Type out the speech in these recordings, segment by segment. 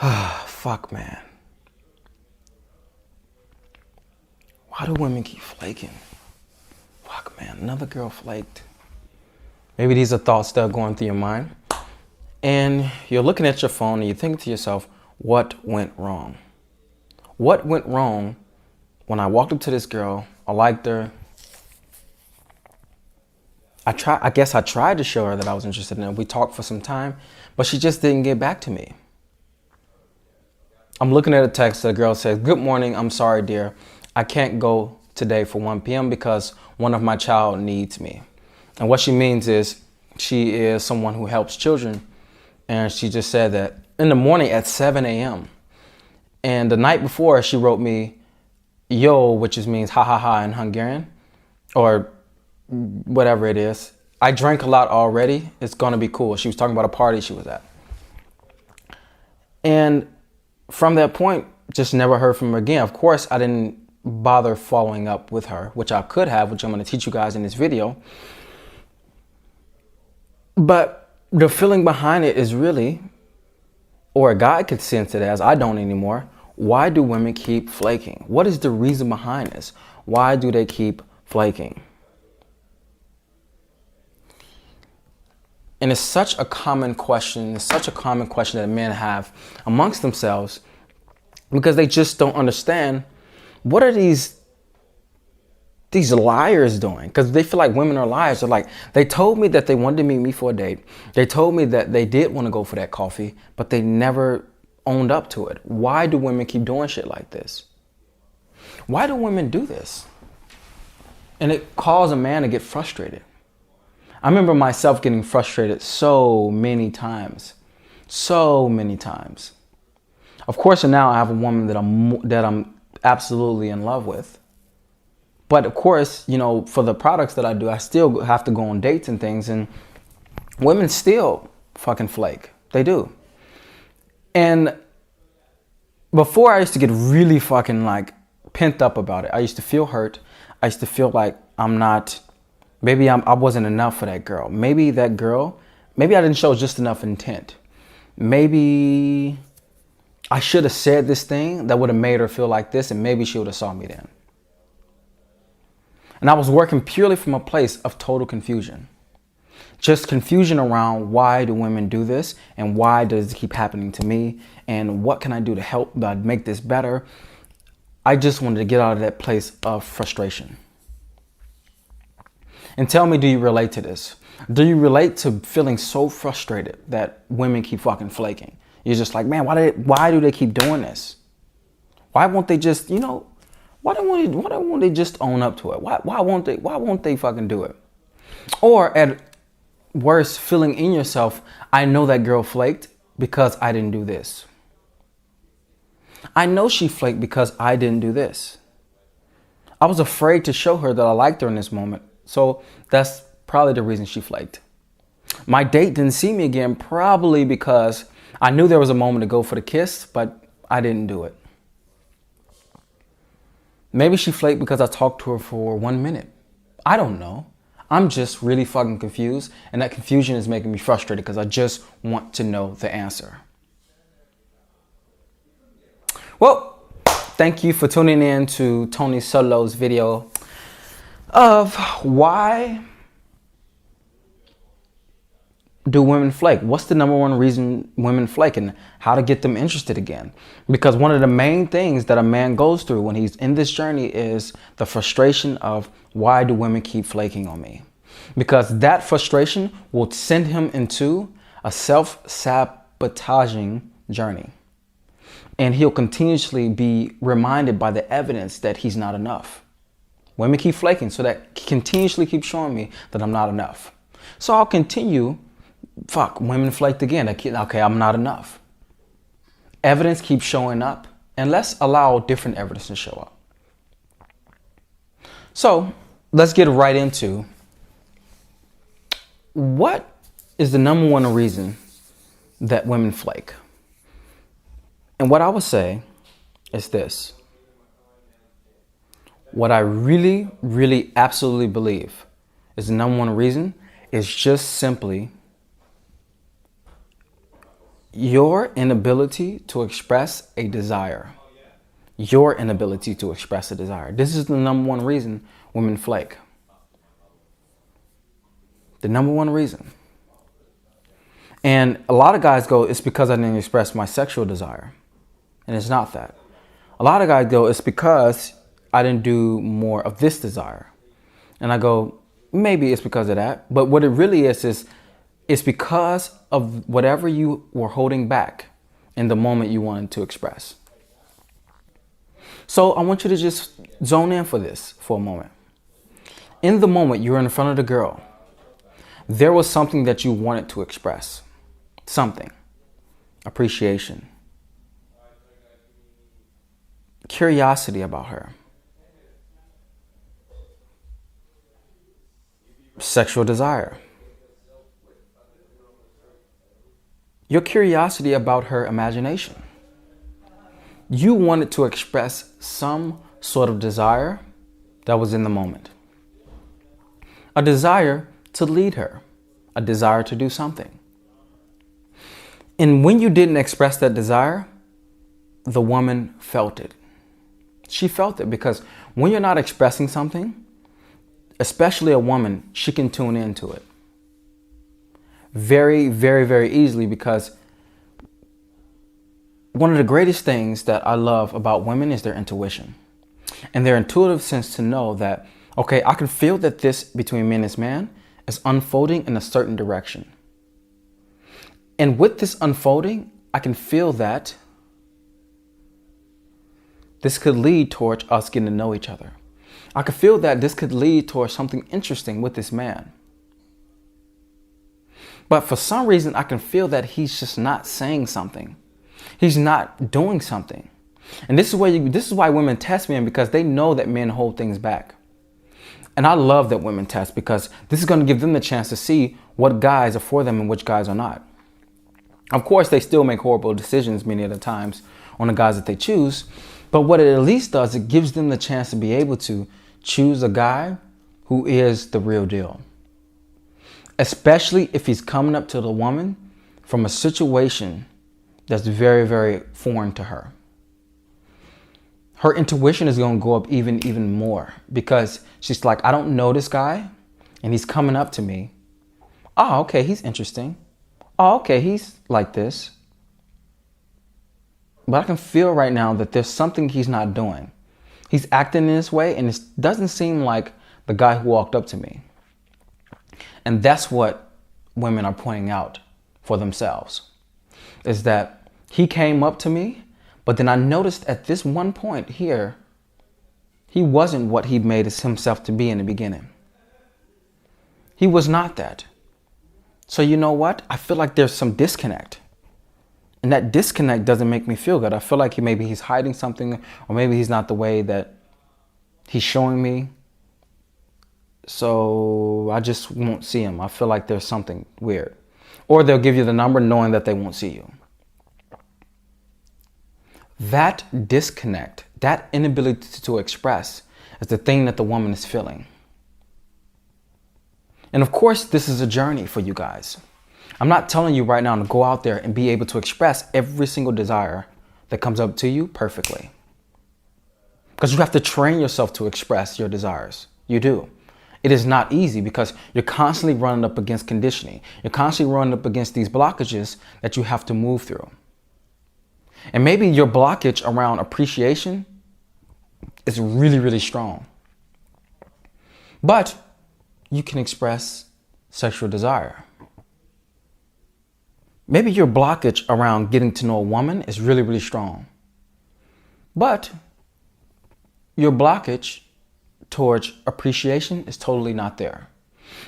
Fuck, man. Why do women keep flaking? Fuck, man. Another girl flaked. Maybe these are thoughts that are going through your mind. And you're looking at your phone and you're thinking to yourself, what went wrong? What went wrong when I walked up to this girl? I liked her. I guess I tried to show her that I was interested in her. We talked for some time, but she just didn't get back to me. I'm looking at a text. The girl says, "Good morning. I'm sorry, dear. I can't go today for 1 p.m. because one of my child needs me." And what she means is she is someone who helps children. And she just said that in the morning at 7 a.m. And the night before she wrote me, "Yo," which means ha ha ha in Hungarian or whatever it is. "I drank a lot already. It's going to be cool." She was talking about a party she was at. And from that point, just never heard from her again. Of course, I didn't bother following up with her, which I could have, which I'm going to teach you guys in this video. But the feeling behind it is really, or a guy could sense it as, I don't anymore. Why do women keep flaking? What is the reason behind this? Why do they keep flaking? And it's such a common question. It's such a common question that men have amongst themselves because they just don't understand what are these liars doing? Because they feel like women are liars. They're like, they told me that they wanted to meet me for a date. They told me that they did want to go for that coffee, but they never owned up to it. Why do women keep doing shit like this? Why do women do this? And it causes a man to get frustrated. I remember myself getting frustrated so many times. So many times. Of course, now I have a woman that I'm absolutely in love with. But of course, you know, for the products that I do, I still have to go on dates and things. And women still fucking flake. They do. And before I used to get really fucking like pent up about it. I used to feel hurt. I used to feel like I wasn't enough for that girl. Maybe I didn't show just enough intent. Maybe I should have said this thing that would have made her feel like this, and maybe she would have saw me then. And I was working purely from a place of total confusion. Just confusion around why do women do this and why does it keep happening to me and what can I do to help make this better. I just wanted to get out of that place of frustration. And tell me, do you relate to this? Do you relate to feeling so frustrated that women keep fucking flaking? You're just like, man, why do they keep doing this? Why won't they just, why won't they just own up to it? Why won't they fucking do it? Or at worst, feeling in yourself, I know that girl flaked because I didn't do this. I know she flaked because I didn't do this. I was afraid to show her that I liked her in this moment. So that's probably the reason she flaked. My date didn't see me again, probably because I knew there was a moment to go for the kiss, but I didn't do it. Maybe she flaked because I talked to her for 1 minute. I don't know. I'm just really fucking confused, and that confusion is making me frustrated because I just want to know the answer. Well, thank you for tuning in to Tony Solo's video of why do women flake? What's the number one reason women flake and how to get them interested again? Because one of the main things that a man goes through when he's in this journey is the frustration of why do women keep flaking on me? Because that frustration will send him into a self-sabotaging journey. And he'll continuously be reminded by the evidence that he's not enough. Women keep flaking, so that continuously keeps showing me that I'm not enough. So I'll continue. Women flaked again. Okay, I'm not enough. Evidence keeps showing up, and let's allow different evidence to show up. So let's get right into what is the number one reason that women flake. And what I would say is this. What I really, really absolutely believe is the number one reason is just simply Your inability to express a desire. Your inability to express a desire. This is the number one reason women flake. The number one reason. And a lot of guys go, it's because I didn't express my sexual desire. And it's not that. A lot of guys go, it's because I didn't do more of this desire. And I go, maybe it's because of that. But what it really is it's because of whatever you were holding back in the moment you wanted to express. So I want you to just zone in for this for a moment. In the moment you're in front of the girl, there was something that you wanted to express. Something. Appreciation. Curiosity about her. Sexual desire. Your curiosity about her imagination. You wanted to express some sort of desire that was in the moment. A desire to lead her. A desire to do something. And when you didn't express that desire, the woman felt it. She felt it because when you're not expressing something, especially a woman, she can tune into it. Very, very, very easily, because one of the greatest things that I love about women is their intuition and their intuitive sense to know that, okay, I can feel that this between me and this man is unfolding in a certain direction. And with this unfolding, I can feel that this could lead towards us getting to know each other. I could feel that this could lead towards something interesting with this man. But for some reason, I can feel that he's just not saying something. He's not doing something. And this is why women test men, because they know that men hold things back. And I love that women test, because this is going to give them the chance to see what guys are for them and which guys are not. Of course, they still make horrible decisions many of the times on the guys that they choose. But what it at least does, it gives them the chance to be able to choose a guy who is the real deal. Especially if he's coming up to the woman from a situation that's very, very foreign to her. Her intuition is going to go up even more, because she's like, I don't know this guy and he's coming up to me. Oh, okay, he's interesting. Oh, okay, he's like this. But I can feel right now that there's something he's not doing. He's acting in this way, and it doesn't seem like the guy who walked up to me. And that's what women are pointing out for themselves, is that he came up to me, but then I noticed at this one point here, he wasn't what he made himself to be in the beginning. He was not that. So you know what? I feel like there's some disconnect. And that disconnect doesn't make me feel good. I feel like maybe he's hiding something, or maybe he's not the way that he's showing me. So I just won't see him. I feel like there's something weird. Or they'll give you the number knowing that they won't see you. That disconnect, that inability to express, is the thing that the woman is feeling. And of course, this is a journey for you guys. I'm not telling you right now to go out there and be able to express every single desire that comes up to you perfectly. Because you have to train yourself to express your desires. You do. It is not easy, because you're constantly running up against conditioning. You're constantly running up against these blockages that you have to move through. And maybe your blockage around appreciation is really, really strong. But you can express sexual desire. Maybe your blockage around getting to know a woman is really, really strong. But your blockage towards appreciation is totally not there.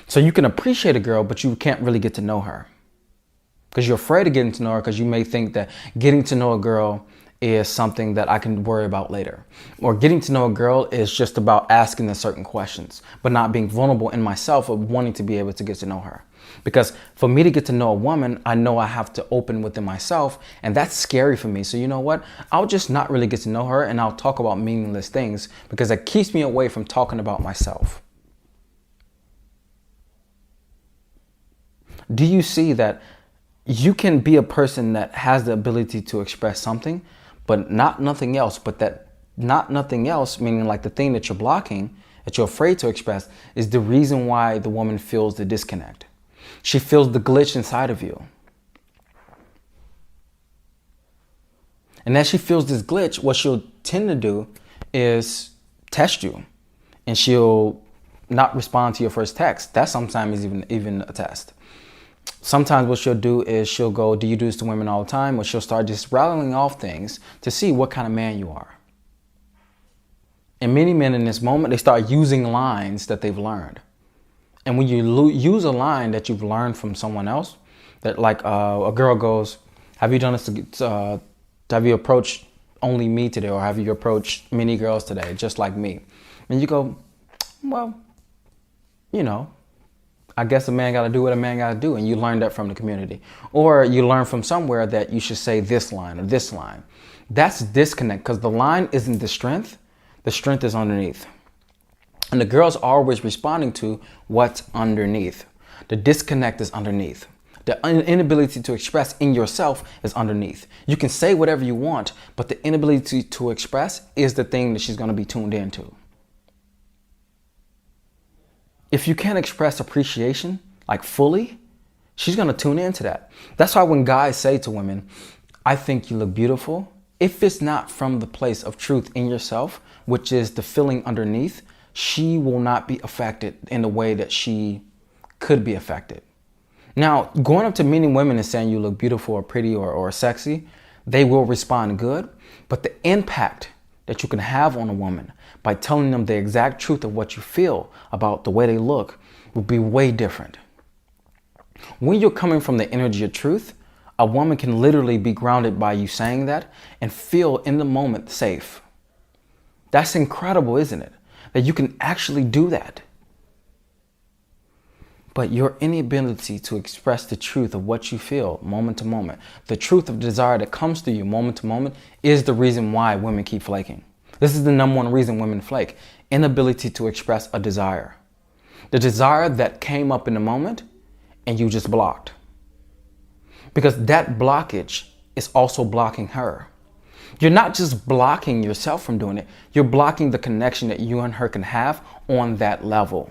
So you can appreciate a girl, but you can't really get to know her. Because you're afraid of getting to know her, because you may think that getting to know a girl is something that I can worry about later. Or getting to know a girl is just about asking the certain questions, but not being vulnerable in myself of wanting to be able to get to know her. Because for me to get to know a woman, I know I have to open within myself, and that's scary for me. So you know what? I'll just not really get to know her, and I'll talk about meaningless things, because that keeps me away from talking about myself. Do you see that You can be a person that has the ability to express something, but not nothing else. But that not nothing else, meaning like the thing that you're blocking, that you're afraid to express, is the reason why the woman feels the disconnect. She feels the glitch inside of you. And as she feels this glitch, what she'll tend to do is test you. And she'll not respond to your first text. That sometimes is even a test. Sometimes what she'll do is she'll go, do you do this to women all the time? Or she'll start just rattling off things to see what kind of man you are. And many men in this moment, they start using lines that they've learned. And when you use a line that you've learned from someone else, that like a girl goes, have you done this have you approached only me today? Or have you approached many girls today, just like me? And you go, well, you know, I guess a man got to do what a man got to do. And you learn that from the community. Or you learn from somewhere that you should say this line or this line. That's disconnect, because the line isn't the strength. The strength is underneath. And the girl's always responding to what's underneath. The disconnect is underneath. The inability to express in yourself is underneath. You can say whatever you want, but the inability to express is the thing that she's going to be tuned into. If you can't express appreciation, like fully, she's going to tune into that. That's why when guys say to women, I think you look beautiful, if it's not from the place of truth in yourself, which is the feeling underneath, she will not be affected in the way that she could be affected. Now, going up to many women and saying you look beautiful or pretty or sexy, they will respond good. But the impact that you can have on a woman by telling them the exact truth of what you feel about the way they look will be way different. When you're coming from the energy of truth, a woman can literally be grounded by you saying that and feel in the moment safe. That's incredible, isn't it? That you can actually do that. But your inability to express the truth of what you feel moment to moment, the truth of desire that comes to you moment to moment, is the reason why women keep flaking. This is the number one reason women flake. Inability to express a desire. The desire that came up in the moment and you just blocked. Because that blockage is also blocking her. You're not just blocking yourself from doing it. You're blocking the connection that you and her can have on that level.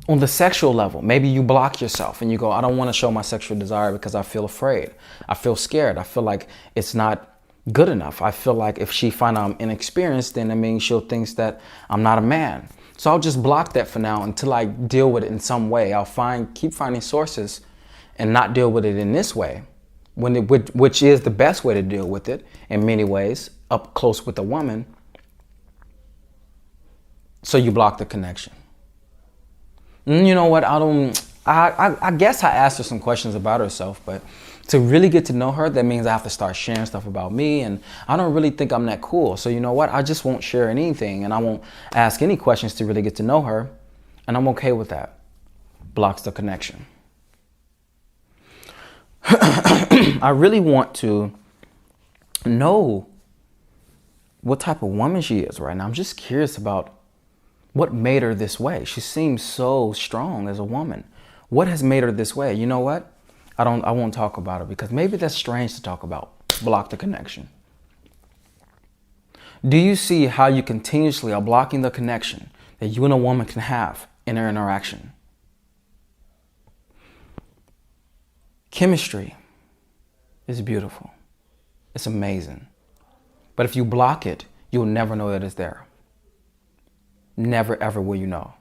On the sexual level, maybe you block yourself and you go, I don't want to show my sexual desire because I feel afraid. I feel scared. I feel like it's not good enough. I feel like if she finds I'm inexperienced, then it means she'll think that I'm not a man. So I'll just block that for now until I deal with it in some way. I'll keep finding sources and not deal with it in this way, which is the best way to deal with it in many ways, up close with a woman. So you block the connection. You know what? I guess I asked her some questions about herself, but to really get to know her, that means I have to start sharing stuff about me, and I don't really think I'm that cool. So you know what? I just won't share anything, and I won't ask any questions to really get to know her, and I'm okay with that. Blocks the connection. I really want to know what type of woman she is right now. I'm just curious about what made her this way. She seems so strong as a woman. What has made her this way? You know what? I won't talk about it because maybe that's strange to talk about. Block the connection. Do you see how you continuously are blocking the connection that you and a woman can have in their interaction? Chemistry is beautiful. It's amazing. But if you block it, you'll never know that it's there. Never, ever will you know.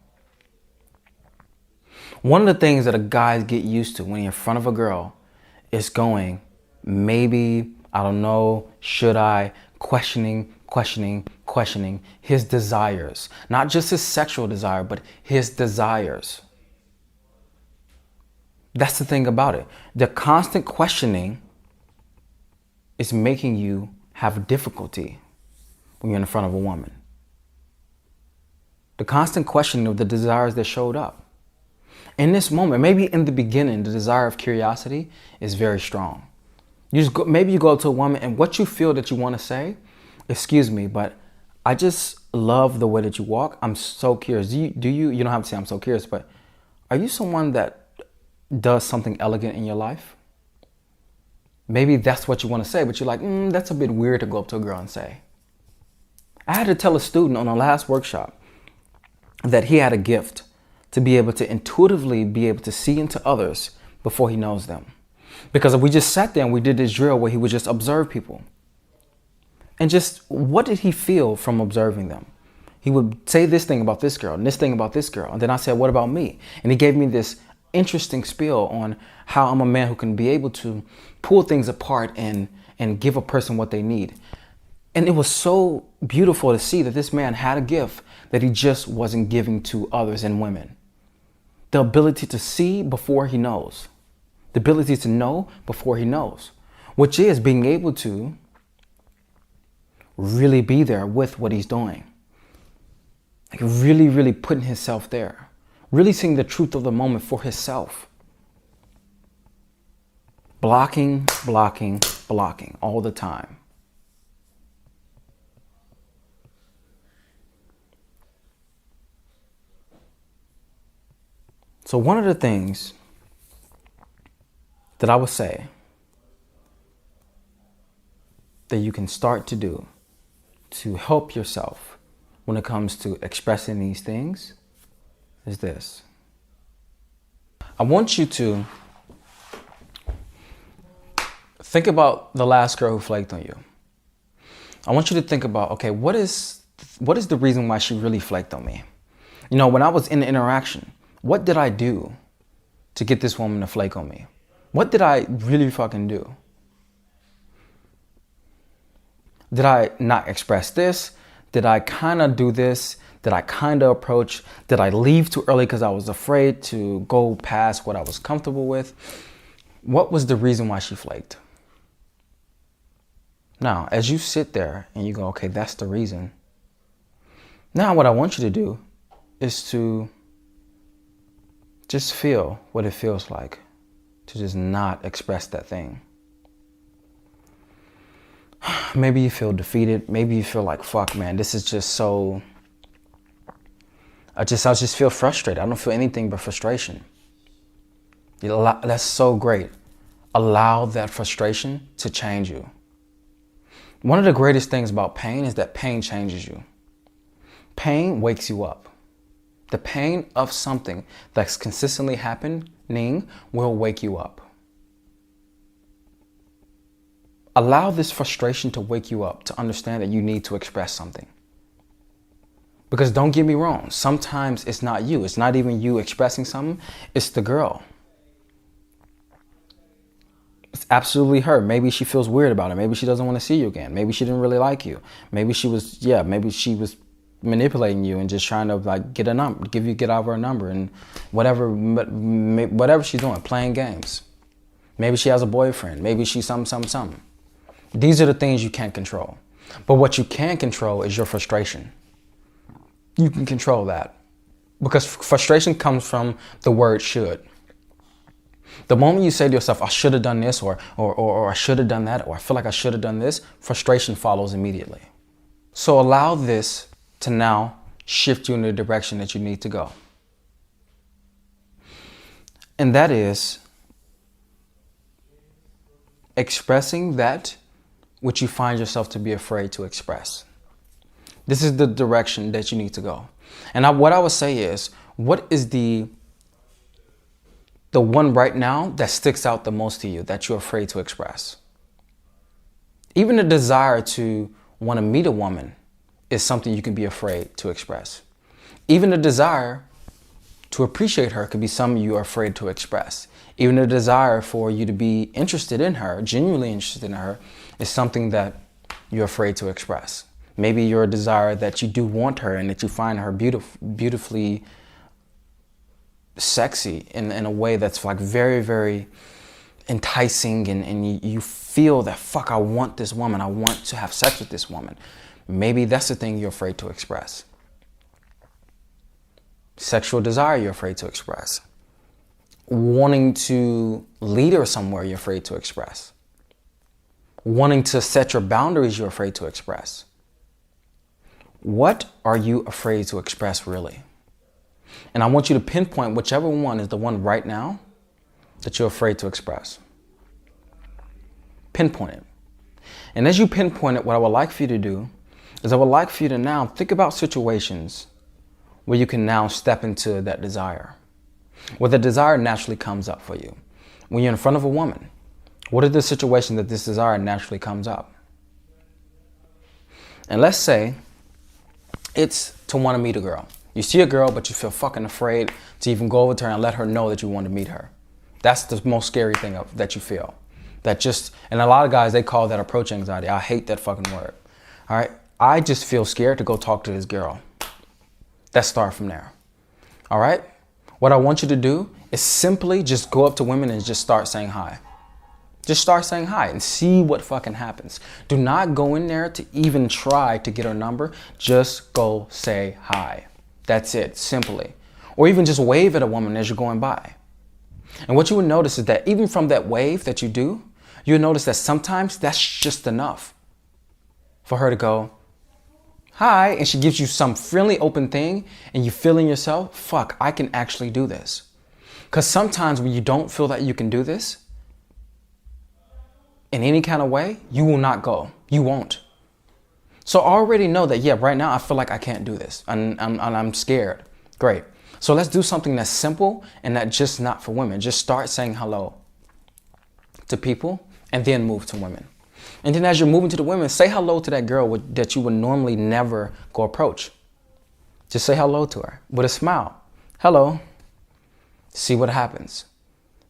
One of the things that a guys get used to when you're in front of a girl is going, maybe, I don't know, should I, questioning his desires. Not just his sexual desire, but his desires. That's the thing about it. The constant questioning is making you have difficulty when you're in front of a woman. The constant questioning of the desires that showed up. In this moment, maybe in the beginning, the desire of curiosity is very strong. Maybe you go to a woman and what you feel that you want to say, excuse me, but I just love the way that you walk. I'm so curious. You don't have to say I'm so curious, but are you someone that does something elegant in your life. Maybe that's what you want to say, but you're like, that's a bit weird to go up to a girl and say. I had to tell a student on the last workshop that he had a gift to be able to intuitively be able to see into others before he knows them. Because we just sat there and we did this drill where he would just observe people. And just what did he feel from observing them? He would say this thing about this girl and this thing about this girl. And then I said, what about me? And he gave me this interesting spiel on how I'm a man who can be able to pull things apart and give a person what they need. And it was so beautiful to see that this man had a gift that he just wasn't giving to others and women. The ability to see before he knows. The ability to know before he knows. Which is being able to really be there with what he's doing. Like really, really putting himself there. Really seeing the truth of the moment for himself. Blocking, blocking, blocking all the time. So one of the things that I would say that you can start to do to help yourself when it comes to expressing these things is this. I want you to think about the last girl who flaked on you. I want you to think about, okay, what is the reason why she really flaked on me? You know, when I was in the interaction, what did I do to get this woman to flake on me? What did I really fucking do? Did I not express this? Did I kind of do this? Did I kind of approach? Did I leave too early because I was afraid to go past what I was comfortable with? What was the reason why she flaked? Now, as you sit there and you go, okay, that's the reason. Now what I want you to do is to just feel what it feels like to just not express that thing. Maybe you feel defeated. Maybe you feel like, fuck, man, this is just so... I just feel frustrated. I don't feel anything but frustration. That's so great. Allow that frustration to change you. One of the greatest things about pain is that pain changes you. Pain wakes you up. The pain of something that's consistently happening will wake you up. Allow this frustration to wake you up to understand that you need to express something. Because don't get me wrong, sometimes it's not you. It's not even you expressing something. It's the girl. It's absolutely her. Maybe she feels weird about it. Maybe she doesn't want to see you again. Maybe she didn't really like you. Maybe she was manipulating you and just trying to like get out of her number and whatever she's doing, playing games. Maybe she has a boyfriend. Maybe she's something. These are the things you can't control. But what you can control is your frustration. You can control that. Because frustration comes from the word should. The moment you say to yourself, I should have done this or I should have done that, or I feel like I should have done this, frustration follows immediately. So allow this to now shift you in the direction that you need to go. And that is expressing that which you find yourself to be afraid to express. This is the direction that you need to go. And what I would say is, what is the one right now that sticks out the most to you that you're afraid to express? Even the desire to want to meet a woman is something you can be afraid to express. Even the desire to appreciate her could be something you are afraid to express. Even the desire for you to be interested in her, genuinely interested in her, is something that you're afraid to express. Maybe your desire that you do want her and that you find her beautifully sexy in a way that's like very, very enticing, and you feel that, fuck, I want this woman. I want to have sex with this woman. Maybe that's the thing you're afraid to express. Sexual desire you're afraid to express. Wanting to lead her somewhere you're afraid to express. Wanting to set your boundaries you're afraid to express. What are you afraid to express really? And I want you to pinpoint whichever one is the one right now that you're afraid to express? Pinpoint it. And as you pinpoint it, what I would like for you to do is I would like for you to now think about situations where you can now step into that desire, where the desire naturally comes up for you. When you're in front of a woman, what are the situations that this desire naturally comes up? And let's say it's to want to meet a girl. You see a girl, but you feel fucking afraid to even go over to her and let her know that you want to meet her. That's the most scary thing that you feel. And a lot of guys, they call that approach anxiety. I hate that fucking word. All right. I just feel scared to go talk to this girl. Let's start from there. All right. What I want you to do is simply just go up to women and just start saying hi. Just start saying hi and see what fucking happens. Do not go in there to even try to get her number. Just go say hi. That's it, simply. Or even just wave at a woman as you're going by. And what you will notice is that even from that wave that you do, you'll notice that sometimes that's just enough for her to go, hi, and she gives you some friendly open thing and you feel in yourself, fuck, I can actually do this. Because sometimes when you don't feel that you can do this in any kind of way, you will not go. You won't. So I already know that, yeah, right now I feel like I can't do this and I'm scared. Great. So let's do something that's simple and that just not for women. Just start saying hello to people and then move to women. And then as you're moving to the women, say hello to that girl that you would normally never go approach. Just say hello to her with a smile. Hello. See what happens.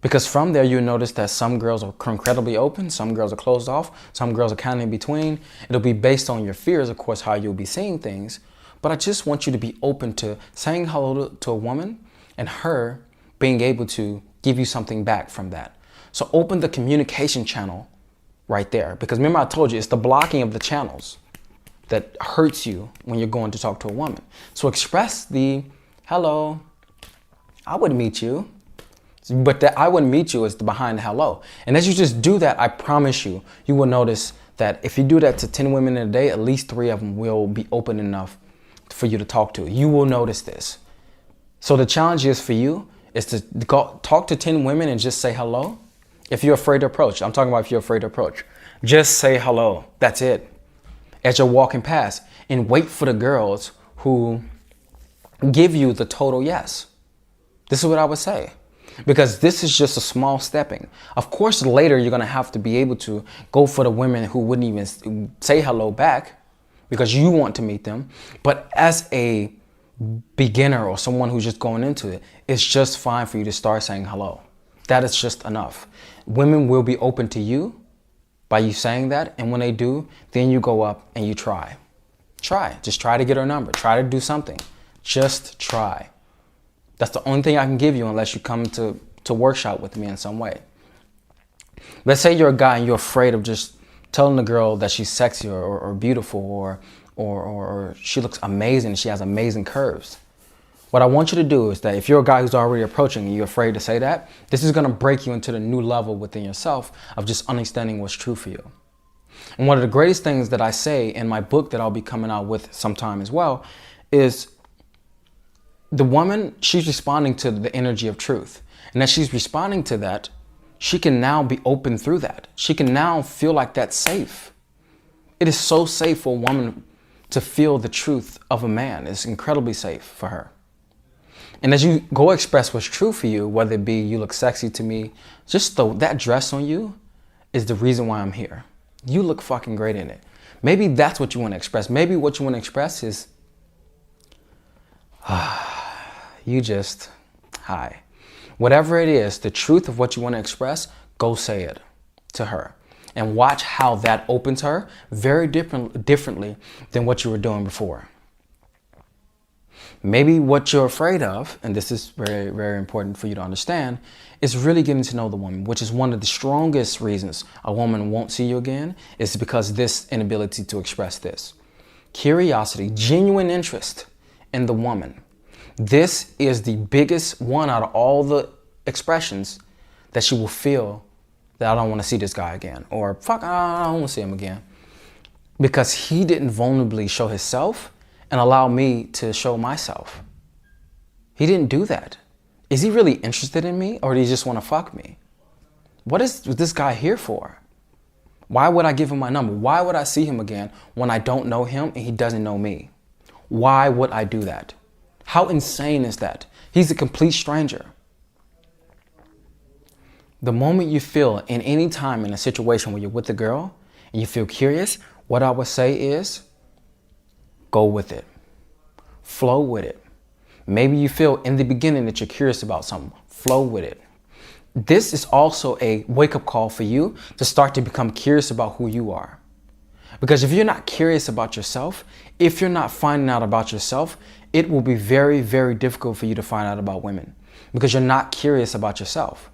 Because from there, you'll notice that some girls are incredibly open, some girls are closed off, some girls are kind of in between. It'll be based on your fears, of course, how you'll be seeing things. But I just want you to be open to saying hello to a woman and her being able to give you something back from that. So open the communication channel right there. Because remember I told you, it's the blocking of the channels that hurts you when you're going to talk to a woman. So express the, hello, I would meet you. But that I wouldn't meet you is the behind the hello. And as you just do that, I promise you, you will notice that if you do that to 10 women in a day, at least 3 of them will be open enough for you to talk to. You will notice this. So the challenge is for you is to go talk to 10 women and just say hello. If you're afraid to approach, I'm talking about if you're afraid to approach, just say hello. That's it. As you're walking past, and wait for the girls who give you the total yes. This is what I would say. Because this is just a small stepping. Of course, later you're going to have to be able to go for the women who wouldn't even say hello back because you want to meet them. But as a beginner or someone who's just going into it, it's just fine for you to start saying hello. That is just enough. Women will be open to you by you saying that. And when they do, then you go up and you try. Try. Just try to get her number. Try to do something. Just try. That's the only thing I can give you unless you come to workshop with me in some way. Let's say you're a guy and you're afraid of just telling the girl that she's sexy or beautiful or she looks amazing, she has amazing curves. What I want you to do is that if you're a guy who's already approaching and you're afraid to say that, this is going to break you into the new level within yourself of just understanding what's true for you. And one of the greatest things that I say in my book that I'll be coming out with sometime as well is the woman, she's responding to the energy of truth. And as she's responding to that, she can now be open through that. She can now feel like that's safe. It is so safe for a woman to feel the truth of a man. It's incredibly safe for her. And as you go express what's true for you, whether it be you look sexy to me, just that dress on you is the reason why I'm here. You look fucking great in it. Maybe that's what you want to express. Maybe what you want to express is, you just, hi. Whatever it is, the truth of what you want to express, go say it to her. And watch how that opens her very differently than what you were doing before. Maybe what you're afraid of, and this is very, very important for you to understand, is really getting to know the woman, which is one of the strongest reasons a woman won't see you again, is because this inability to express this. Curiosity, genuine interest in the woman. This is the biggest one out of all the expressions that she will feel that I don't want to see this guy again. Or fuck, I don't want to see him again. Because he didn't vulnerably show himself and allow me to show myself. He didn't do that. Is he really interested in me or did he just want to fuck me? What is this guy here for? Why would I give him my number? Why would I see him again when I don't know him and he doesn't know me? Why would I do that? How insane is that? He's a complete stranger. The moment you feel in any time in a situation where you're with a girl and you feel curious, what I would say is go with it. Flow with it. Maybe you feel in the beginning that you're curious about something. Flow with it. This is also a wake-up call for you to start to become curious about who you are. Because if you're not curious about yourself, if you're not finding out about yourself, it will be very, very difficult for you to find out about women because you're not curious about yourself.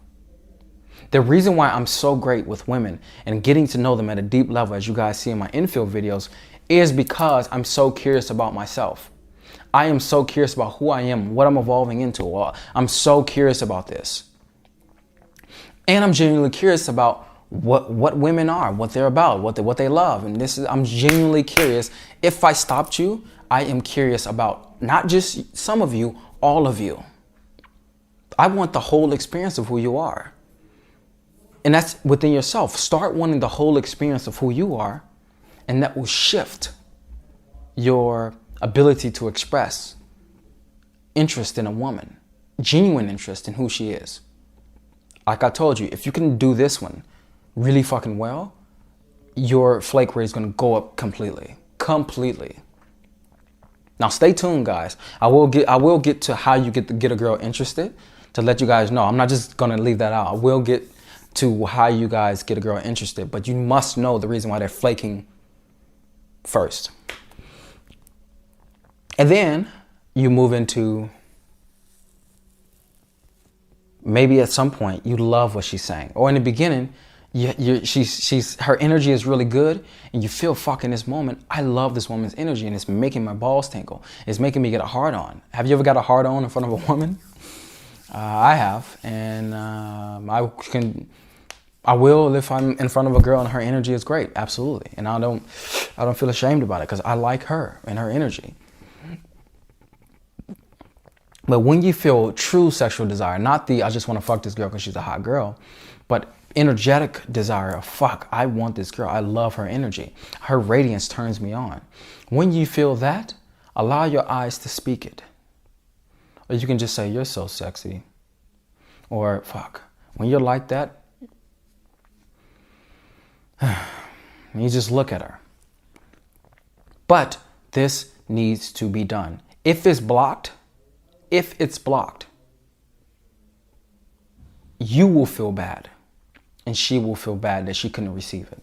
The reason why I'm so great with women and getting to know them at a deep level, as you guys see in my infill videos, is because I'm so curious about myself. I am so curious about who I am, what I'm evolving into. I'm so curious about this. And I'm genuinely curious about what women are, what they're about, what they love. And I'm genuinely curious. If I stopped you, I am curious about not just some of you, all of you. I want the whole experience of who you are. And that's within yourself. Start wanting the whole experience of who you are, and that will shift your ability to express interest in a woman, genuine interest in who she is. Like I told you, if you can do this one really fucking well, your flake rate is going to go up completely. Now stay tuned, guys. I will get to how you get a girl interested to let you guys know. I'm not just going to leave that out. I will get to how you guys get a girl interested, but you must know the reason why they're flaking first. And then you move into maybe at some point you love what she's saying, or in the beginning, her energy is really good, and you feel, fuck, in this moment, I love this woman's energy, and it's making my balls tingle. It's making me get a hard on. Have you ever got a hard on in front of a woman? I have, and I will if I'm in front of a girl and her energy is great, absolutely, and I don't feel ashamed about it because I like her and her energy. But when you feel true sexual desire, not the I just want to fuck this girl because she's a hot girl, but energetic desire of fuck, I want this girl. I love her energy. Her radiance turns me on. When you feel that, allow your eyes to speak it. Or you can just say, you're so sexy. Or fuck, when you're like that, you just look at her. But this needs to be done. If it's blocked, you will feel bad, and she will feel bad that she couldn't receive it.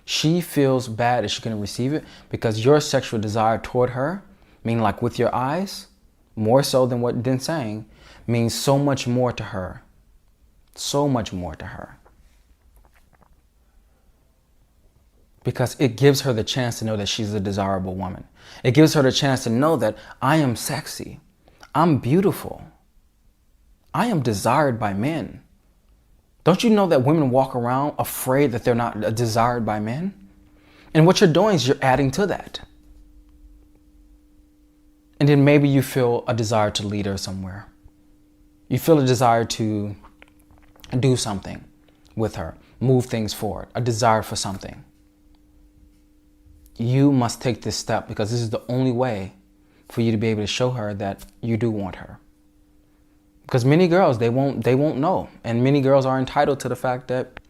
She feels bad that she couldn't receive it because your sexual desire toward her, meaning like with your eyes, more so than what than saying, means so much more to her. So much more to her. Because it gives her the chance to know that she's a desirable woman. It gives her the chance to know that I am sexy. I'm beautiful. I am desired by men. Don't you know that women walk around afraid that they're not desired by men? And what you're doing is you're adding to that. And then maybe you feel a desire to lead her somewhere. You feel a desire to do something with her, move things forward, a desire for something. You must take this step because this is the only way for you to be able to show her that you do want her. Because many girls, they won't know. And many girls are entitled to the fact that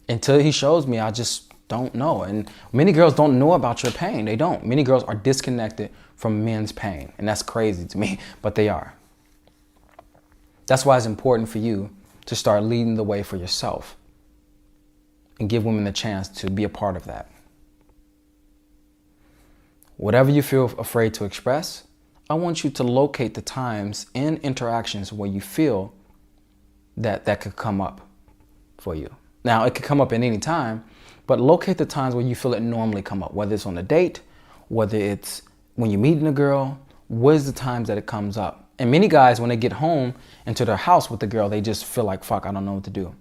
until he shows me, I just don't know. And many girls don't know about your pain. They don't. Many girls are disconnected from men's pain. And that's crazy to me, but they are. That's why it's important for you to start leading the way for yourself and give women the chance to be a part of that. Whatever you feel afraid to express, I want you to locate the times and interactions where you feel that could come up for you. Now, it could come up at any time, but locate the times where you feel it normally come up, whether it's on a date, whether it's when you're meeting a girl, where's the times that it comes up? And many guys, when they get home into their house with the girl, they just feel like, fuck, I don't know what to do.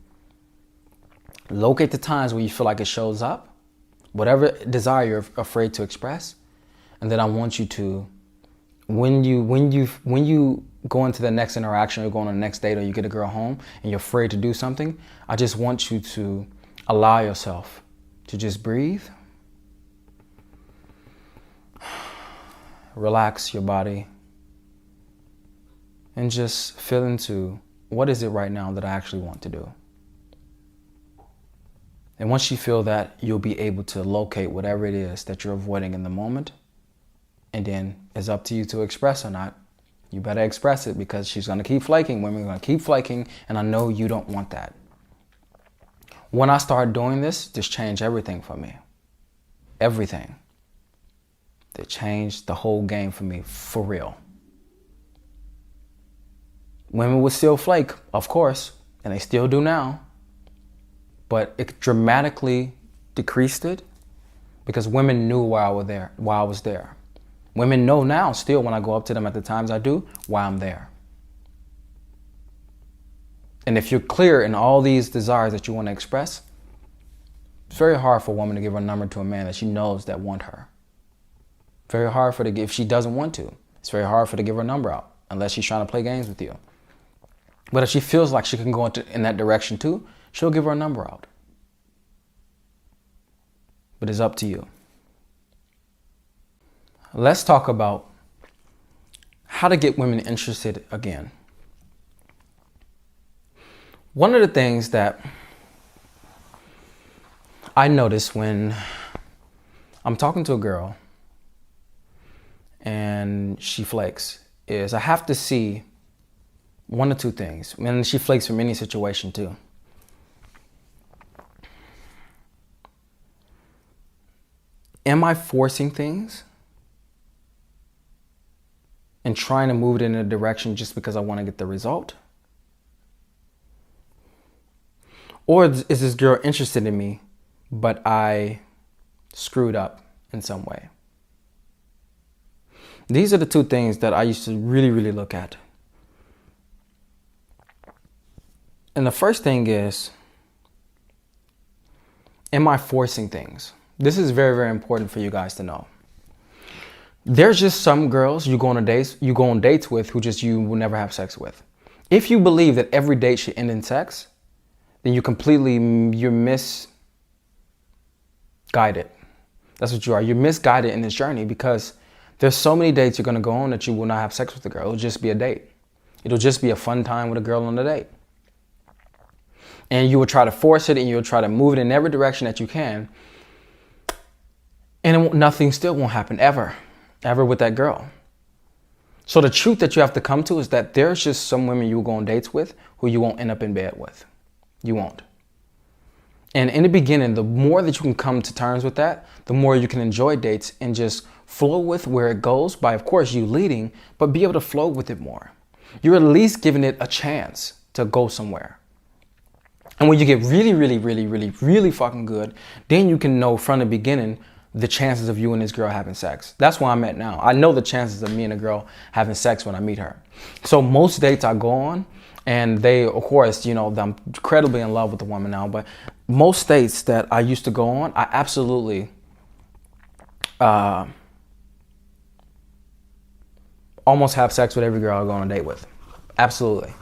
Locate the times where you feel like it shows up, whatever desire you're afraid to express. And then I want you to, when you go into the next interaction or go on the next date or you get a girl home and you're afraid to do something, I just want you to allow yourself to just breathe, relax your body, and just feel into what is it right now that I actually want to do. And once you feel that, you'll be able to locate whatever it is that you're avoiding in the moment. And then it's up to you to express or not. You better express it, because she's going to keep flaking. Women are going to keep flaking. And I know you don't want that. When I started doing this changed everything for me. Everything. It changed the whole game for me, for real. Women would still flake, of course, and they still do now. But it dramatically decreased it because women knew why I was there. Women know now, still, when I go up to them at the times I do, why I'm there. And if you're clear in all these desires that you want to express, it's very hard for a woman to give her number to a man that she knows that want her. Very hard for her to give, if she doesn't want to. It's very hard for her to give her number out unless she's trying to play games with you. But if she feels like she can go in that direction too, she'll give her a number out. But it's up to you. Let's talk about how to get women interested again. One of the things that I notice when I'm talking to a girl and she flakes is I have to see one or two things. And she flakes from any situation too. Am I forcing things and trying to move it in a direction just because I want to get the result? Or is this girl interested in me, but I screwed up in some way? These are the two things that I used to really, really look at. And the first thing is, am I forcing things? This is very, very important for you guys to know. There's just some girls you go on dates with who just you will never have sex with. If you believe that every date should end in sex, then you're misguided. That's what you are. You're misguided in this journey because there's so many dates you're going to go on that you will not have sex with the girl. It'll just be a date. It'll just be a fun time with a girl on the date. And you will try to force it and you'll try to move it in every direction that you can. And nothing still won't happen ever with that girl. So the truth that you have to come to is that there's just some women you will go on dates with who you won't end up in bed with. You won't. And in the beginning, the more that you can come to terms with that, the more you can enjoy dates and just flow with where it goes by, of course, you leading, but be able to flow with it more. You're at least giving it a chance to go somewhere. And when you get really, really, really, really, really fucking good, then you can know from the beginning the chances of you and this girl having sex. That's where I'm at now. I know the chances of me and a girl having sex when I meet her. So most dates I go on, and they, of course, I'm incredibly in love with the woman now, but most dates that I used to go on, I absolutely almost have sex with every girl I go on a date with. Absolutely.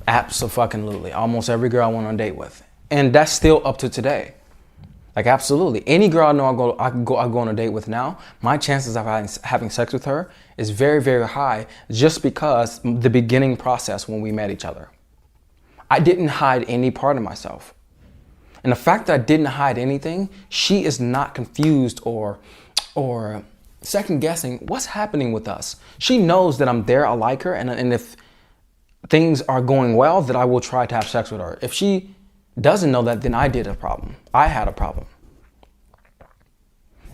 Abso-fucking-lutely. Almost every girl I went on a date with. And that's still up to today. Like, absolutely. Any girl I know I go on a date with now, my chances of having sex with her is very, very high just because the beginning process when we met each other. I didn't hide any part of myself. And the fact that I didn't hide anything, she is not confused or second guessing what's happening with us. She knows that I'm there, I like her, and if things are going well, that I will try to have sex with her. If she doesn't know that, then I did a problem. I had a problem.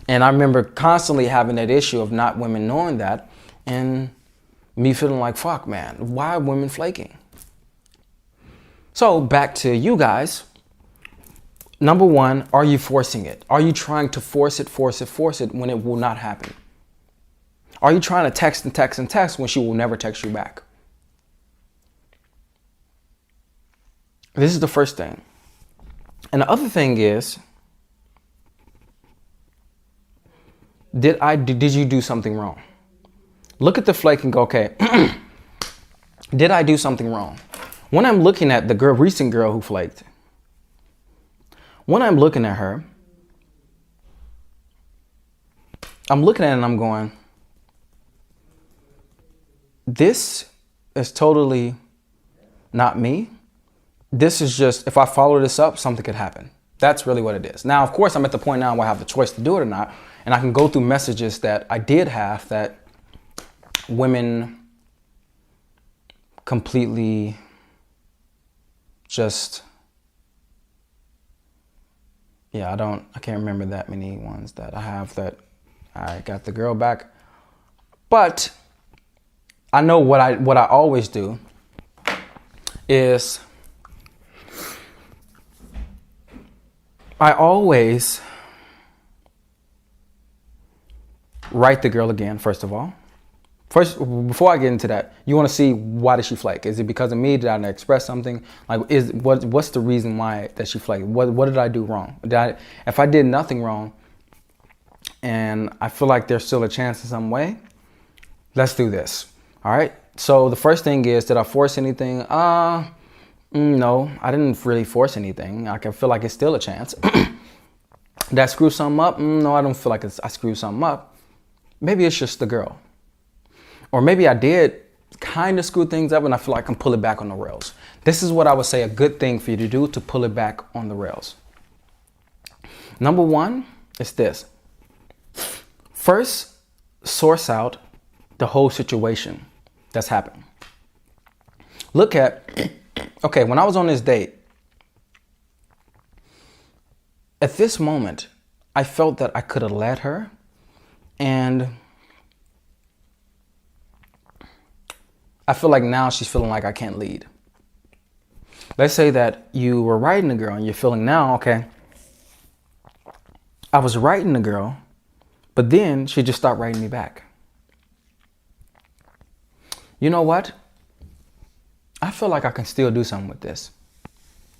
And I remember constantly having that issue of not women knowing that and me feeling like, fuck, man, why are women flaking? So back to you guys. Number one, are you forcing it? Are you trying to force it when it will not happen? Are you trying to text and text and text when she will never text you back? This is the first thing. And the other thing is, did you do something wrong? Look at the flake and go, okay, Did I do something wrong? When I'm looking at the recent girl who flaked, when I'm looking at her, I'm looking at it and I'm going, this is totally not me. This is just, if I follow this up, something could happen. That's really what it is. Now, of course, I'm at the point now where I have the choice to do it or not. And I can go through messages that I did have that women completely just, yeah, I can't remember that many ones that I have that I got the girl back. But I know what I always do is I always write the girl again, first of all. First, before I get into that, you want to see, why did she flake? Is it because of me? Did I express something? Like, what's the reason why that she flaked? What did I do wrong? If I did nothing wrong and I feel like there's still a chance in some way, let's do this. All right. So the first thing is, did I force anything? No, I didn't really force anything. I can feel like it's still a chance. Did I screw something up? No, I don't feel like I screwed something up. Maybe it's just the girl. Or maybe I did kind of screw things up and I feel like I can pull it back on the rails. This is what I would say a good thing for you to do to pull it back on the rails. Number one is this. First, source out the whole situation that's happening. Look at, okay, when I was on this date, at this moment, I felt that I could have led her, and I feel like now she's feeling like I can't lead. Let's say that you were writing the girl and you're feeling now, okay, I was writing the girl, but then she just stopped writing me back. You know what? I feel like I can still do something with this.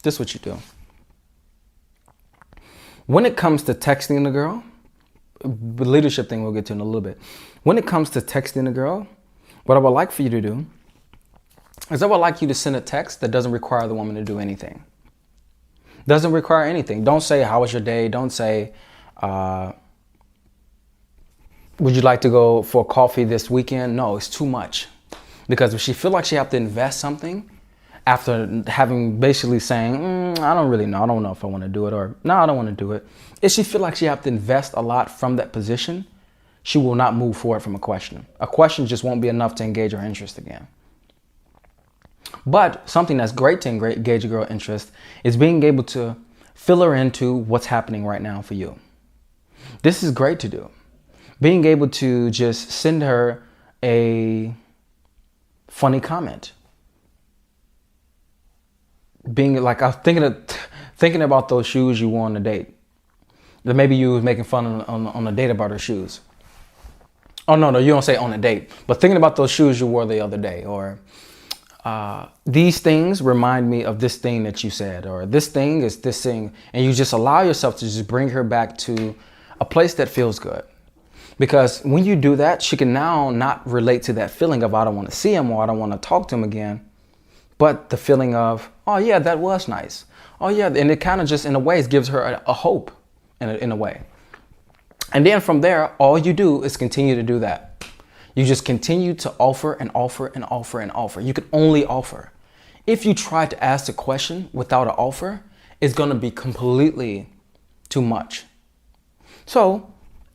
This is what you do. When it comes to texting the girl, the leadership thing we'll get to in a little bit. When it comes to texting the girl, what I would like for you to do is I would like you to send a text that doesn't require the woman to do anything. Doesn't require anything. Don't say, how was your day? Don't say, would you like to go for coffee this weekend? No, it's too much. Because if she feel like she have to invest something after having basically saying, I don't really know. I don't know if I want to do it, or no, I don't want to do it. If she feel like she have to invest a lot from that position, she will not move forward from a question. A question just won't be enough to engage her interest again. But something that's great to engage a girl's interest is being able to fill her into what's happening right now for you. This is great to do. Being able to just send her a funny comment. Being like, I was thinking about those shoes you wore on a date. That maybe you was making fun on a date about her shoes. Oh, no, you don't say on a date. But thinking about those shoes you wore the other day. Or these things remind me of this thing that you said. Or this thing is this thing. And you just allow yourself to just bring her back to a place that feels good. Because when you do that, she can now not relate to that feeling of I don't want to see him or I don't want to talk to him again. But the feeling of, oh, yeah, that was nice. Oh, yeah. And it kind of just in a way gives her a hope in a way. And then from there, all you do is continue to do that. You just continue to offer and offer and offer and offer. You can only offer. If you try to ask a question without an offer, it's going to be completely too much. So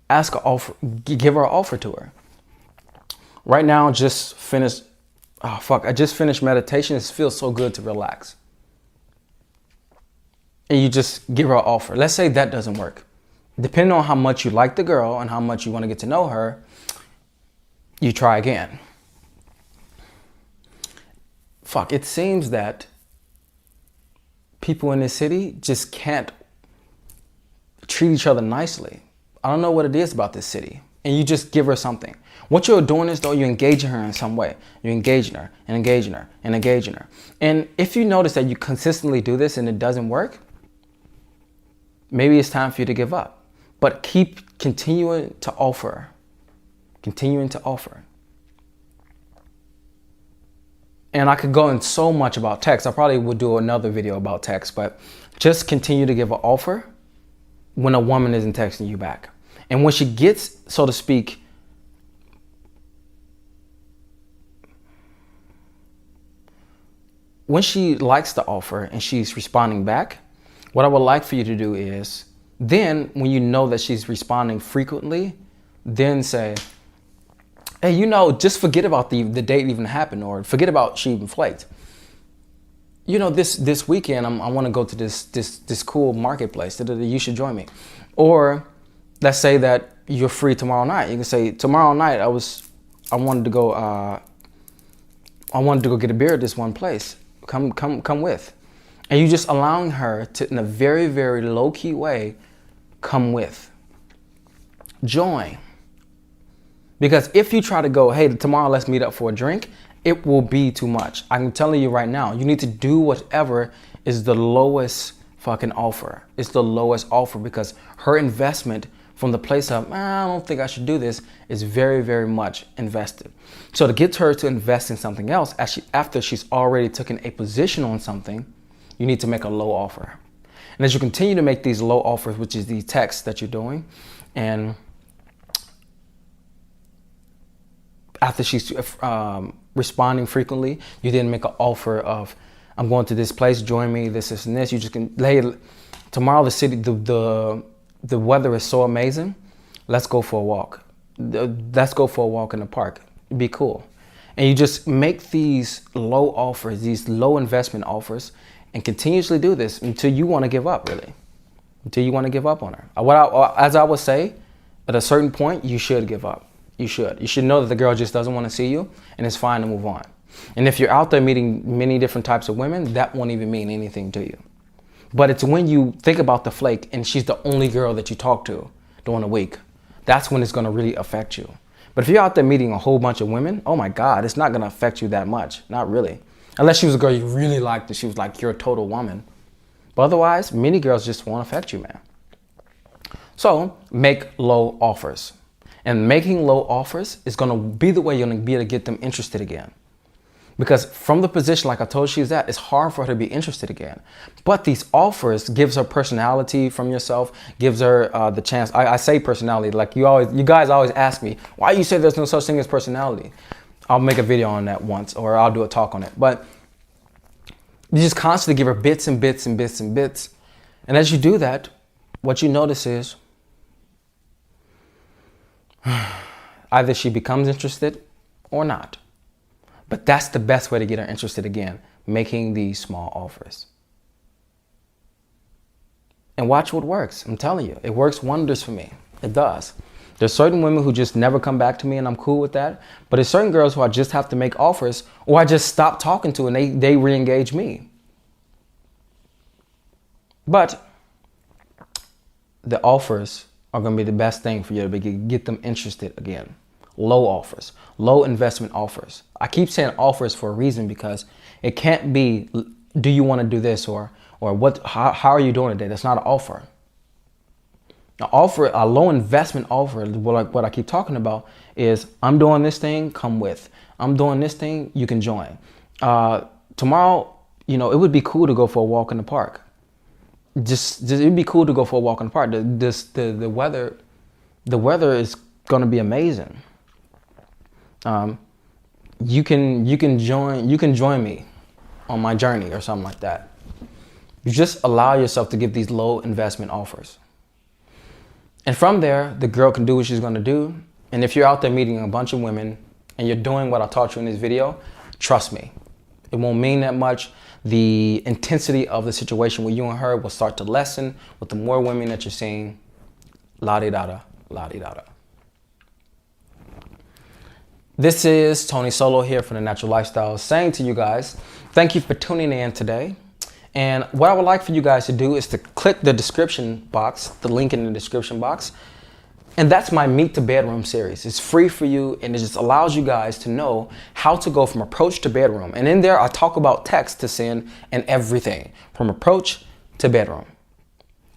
ask an offer, give her an offer to her. Right now, I just finished meditation. It feels so good to relax. And you just give her an offer. Let's say that doesn't work. Depending on how much you like the girl and how much you want to get to know her, you try again. It seems that people in this city just can't treat each other nicely. I don't know what it is about this city. And you just give her something. What you're doing is, though, you're engaging her in some way. You're engaging her and engaging her and engaging her. And if you notice that you consistently do this and it doesn't work, maybe it's time for you to give up. But keep continuing to offer. Continuing to offer. And I could go in so much about text. I probably would do another video about text, but just continue to give an offer when a woman isn't texting you back. And when she gets, so to speak, when she likes the offer and she's responding back, what I would like for you to do is, then when you know that she's responding frequently, then say, hey, you know, just forget about the date even happened, or forget about she even flaked. You know, this weekend, I want to go to this cool marketplace. You should join me. Or let's say that you're free tomorrow night. You can say, tomorrow night I wanted to go get a beer at this one place. Come with. And you just allowing her to, in a very, very low key way, come with. Join. Because if you try to go, hey, tomorrow let's meet up for a drink, it will be too much. I'm telling you right now, you need to do whatever is the lowest fucking offer. It's the lowest offer, because her investment from the place of, I don't think I should do this, is very, very much invested. So to get her to invest in something else, after she's already taken a position on something, you need to make a low offer. And as you continue to make these low offers, which is the texts that you're doing, and after she's responding frequently, you then make an offer of, I'm going to this place, join me, this, and this. You just can, hey, tomorrow the weather is so amazing. Let's go for a walk. Let's go for a walk in the park. It'd be cool. And you just make these low offers, these low investment offers, and continuously do this until you want to give up, really. Until you want to give up on her. As I would say, at a certain point, you should give up. You should. You should know that the girl just doesn't want to see you, and it's fine to move on. And if you're out there meeting many different types of women, that won't even mean anything to you. But it's when you think about the flake and she's the only girl that you talk to during the week, that's when it's going to really affect you. But if you're out there meeting a whole bunch of women, oh my God, it's not going to affect you that much. Not really. Unless she was a girl you really liked and she was like, you're a total woman. But otherwise, many girls just won't affect you, man. So make low offers. And making low offers is going to be the way you're going to be able to get them interested again. Because from the position, like I told you she's at, it's hard for her to be interested again. But these offers gives her personality from yourself, gives her the chance. I say personality, like you guys always ask me, why you say there's no such thing as personality? I'll make a video on that once, or I'll do a talk on it. But you just constantly give her bits and bits and bits and bits. And as you do that, what you notice is either she becomes interested or not. But that's the best way to get her interested again, making these small offers. And watch what works. I'm telling you, it works wonders for me. It does. There's certain women who just never come back to me, and I'm cool with that. But there's certain girls who I just have to make offers, or I just stop talking to and they re-engage me. But the offers are going to be the best thing for you to get them interested again. Low offers, low investment offers. I keep saying offers for a reason, because it can't be, do you want to do this, or what? How are you doing today? That's not an offer. A low investment offer, what I keep talking about, is I'm doing this thing, come with. I'm doing this thing, you can join. Tomorrow, it would be cool to go for a walk in the park. It'd be cool to go for a walk in the park. The weather is going to be amazing. You can join me on my journey, or something like that. You just allow yourself to give these low investment offers. And from there, the girl can do what she's going to do. And if you're out there meeting a bunch of women and you're doing what I taught you in this video, trust me, it won't mean that much. The intensity of the situation with you and her will start to lessen with the more women that you're seeing. La-di-da-da, la-di-da-da. This is Tony Solo here from The Natural Lifestyle, saying to you guys, thank you for tuning in today. And what I would like for you guys to do is to click the description box, the link in the description box. And that's my Meet to Bedroom series. It's free for you, and it just allows you guys to know how to go from approach to bedroom. And in there, I talk about text to send and everything from approach to bedroom.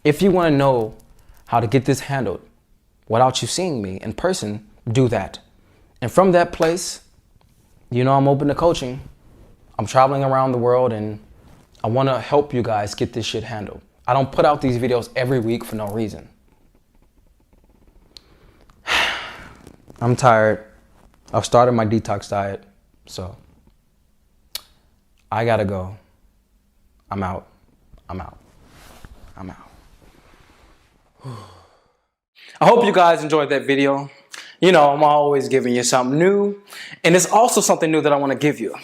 If you want to know how to get this handled without you seeing me in person, do that. And from that place, I'm open to coaching. I'm traveling around the world and I want to help you guys get this shit handled. I don't put out these videos every week for no reason. I'm tired. I've started my detox diet, so I gotta go. I'm out. I'm out. I'm out. I hope you guys enjoyed that video. You know, I'm always giving you something new, and it's also something new that I want to give you.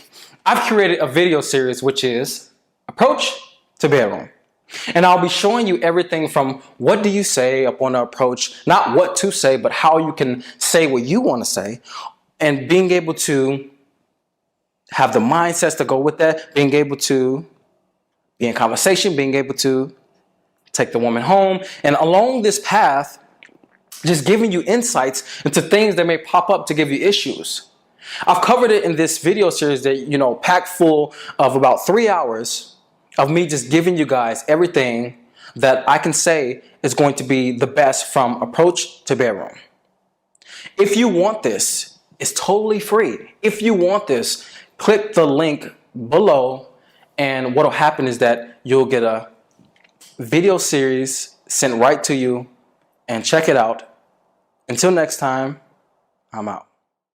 I've created a video series which is Approach to Bedroom. And I'll be showing you everything from what do you say up on the approach, not what to say, but how you can say what you want to say, and being able to have the mindsets to go with that, being able to be in conversation, being able to take the woman home, and along this path, just giving you insights into things that may pop up to give you issues. I've covered it in this video series that, you know, packed full of about 3 hours of me just giving you guys everything that I can say is going to be the best from approach to bedroom. If you want this, it's totally free. If you want this, click the link below, and what will happen is that you'll get a video series sent right to you, and check it out. Until next time, I'm out.